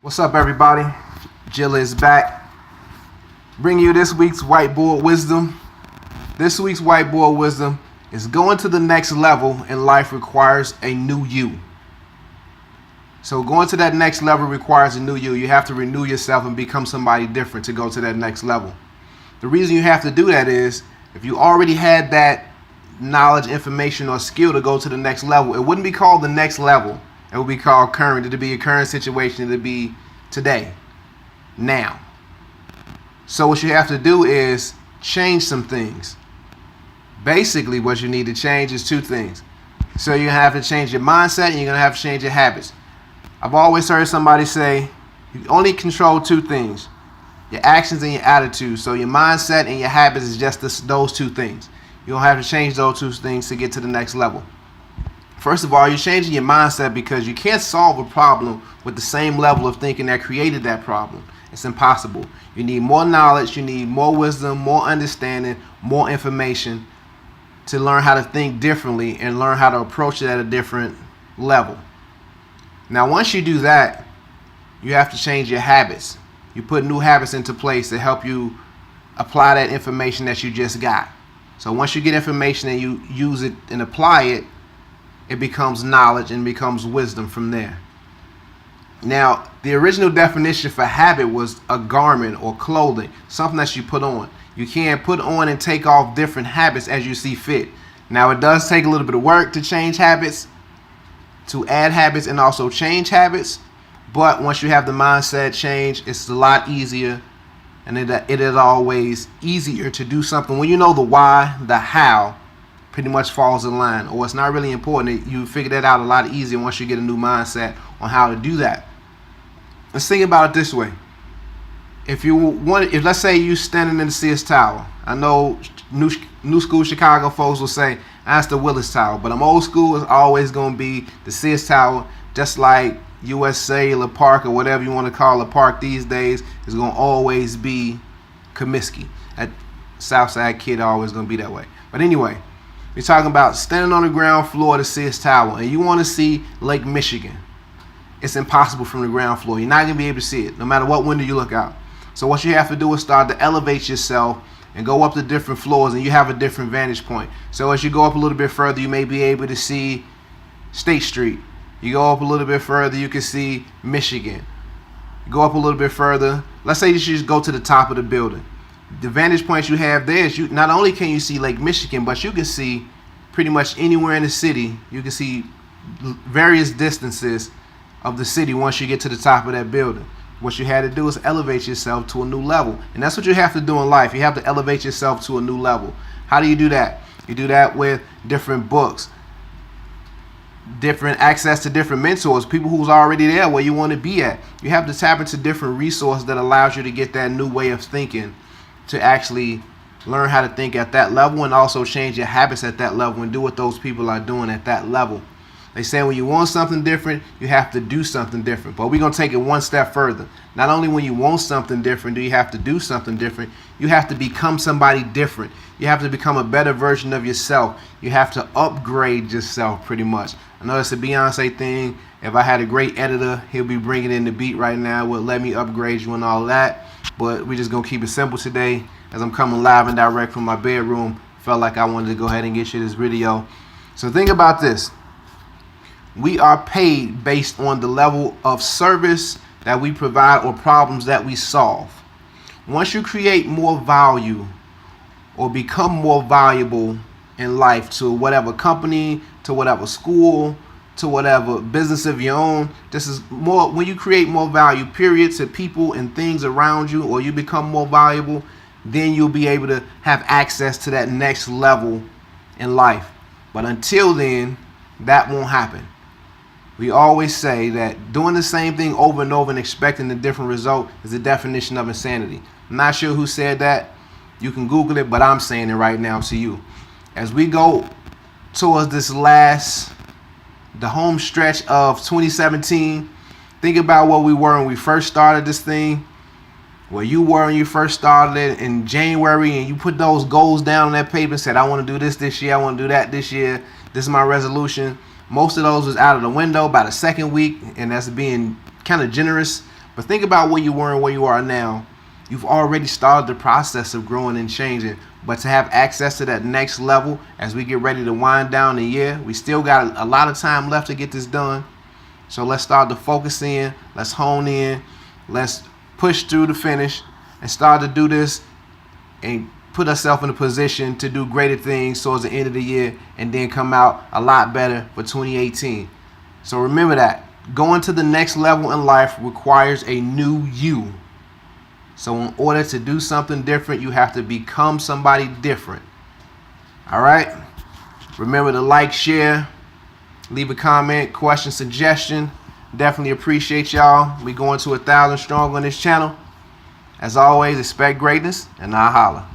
What's up, everybody? Jilla is back, bringing you this week's whiteboard wisdom. This week's whiteboard wisdom is going to the next level in life requires a new you. So going to that next level requires a new you. You have to renew yourself and become somebody different to go to that next level. The reason you have to do that is if you already had that knowledge, information, or skill to go to the next level, it wouldn't be called the next level. It would be called current. It would be a current situation. It would be today, now. So what you have to do is change some things. Basically, what you need to change is two things. So you have to change your mindset and you're going to have to change your habits. I've always heard somebody say you only control two things, your actions and your attitude. So your mindset and your habits is just those two things. You don't have to change those two things to get to the next level. First of all, you're changing your mindset because you can't solve a problem with the same level of thinking that created that problem. It's impossible. You need more knowledge, you need more wisdom, more understanding, more information to learn how to think differently and learn how to approach it at a different level. Now, once you do that, you have to change your habits. You put new habits into place to help you apply that information that you just got. So once you get information and you use it and apply it, it becomes knowledge and becomes wisdom from there. Now, the original definition for habit was a garment or clothing, something that you put on. You can't put on and take off different habits as you see fit. Now, it does take a little bit of work to change habits, to add habits and also change habits. But once you have the mindset change, it's a lot easier, and it is always easier to do something when you know the why, the how pretty much falls in line, or it's not really important. You figure that out a lot easier once you get a new mindset on how to do that. Let's think about it this way. If let's say you're standing in the Sears Tower. I know new school Chicago folks will say that's the Willis Tower, but I'm old school. It's always going to be the Sears Tower, just like US Cellular Park or whatever you want to call a park these days is going to always be Comiskey. That Southside kid always going to be that way. But anyway, we're talking about standing on the ground floor of the Sears Tower and you want to see Lake Michigan. It's impossible from the ground floor. You're not going to be able to see it no matter what window you look out. So what you have to do is start to elevate yourself and go up to different floors, and you have a different vantage point. So as you go up a little bit further, you may be able to see State Street. You go up a little bit further, you can see Michigan. You go up a little bit further. Let's say you should just go to the top of the building. The vantage points you have there is not only can you see Lake Michigan, but you can see pretty much anywhere in the city. You can see various distances of the city once you get to the top of that building. What you had to do is elevate yourself to a new level. And that's what you have to do in life. You have to elevate yourself to a new level. How do you do that? You do that with different books, different access to different mentors, people who's already there where you want to be at. You have to tap into different resources that allows you to get that new way of thinking, to actually learn how to think at that level and also change your habits at that level and do what those people are doing at that level. They say when you want something different, you have to do something different. But we're going to take it one step further. Not only when you want something different do you have to do something different, you have to become somebody different. You have to become a better version of yourself. You have to upgrade yourself pretty much. I know it's a Beyonce thing. If I had a great editor, he'll be bringing in the beat right now. Will let me upgrade you and all that. But we're just going to keep it simple today as I'm coming live and direct from my bedroom. Felt like I wanted to go ahead and get you this video. So think about this. We are paid based on the level of service that we provide or problems that we solve. Once you create more value or become more valuable in life to whatever company, to whatever school, to whatever business of your own, this is more when you create more value, period, to people and things around you, or you become more valuable, then you'll be able to have access to that next level in life. But until then, that won't happen. We always say that doing the same thing over and over and expecting a different result is the definition of insanity. I'm not sure who said that. You can Google it, but I'm saying it right now to you. As we go towards the home stretch of 2017, think about what we were when we first started this thing, where you were when you first started it in January, and you put those goals down on that paper and said, I want to do this year, I want to do that this year, this is my resolution. Most of those was out of the window by the second week, and that's being kind of generous. But think about where you were and where you are now. You've already started the process of growing and changing. But to have access to that next level as we get ready to wind down the year, we still got a lot of time left to get this done. So let's start to focus in. Let's hone in. Let's push through the finish and start to do this and put ourselves in a position to do greater things towards the end of the year and then come out a lot better for 2018. So remember that. Going to the next level in life requires a new you. So in order to do something different, you have to become somebody different. All right? Remember to like, share, leave a comment, question, suggestion. Definitely appreciate y'all. We going to 1,000 strong on this channel. As always, expect greatness, and I'll holla.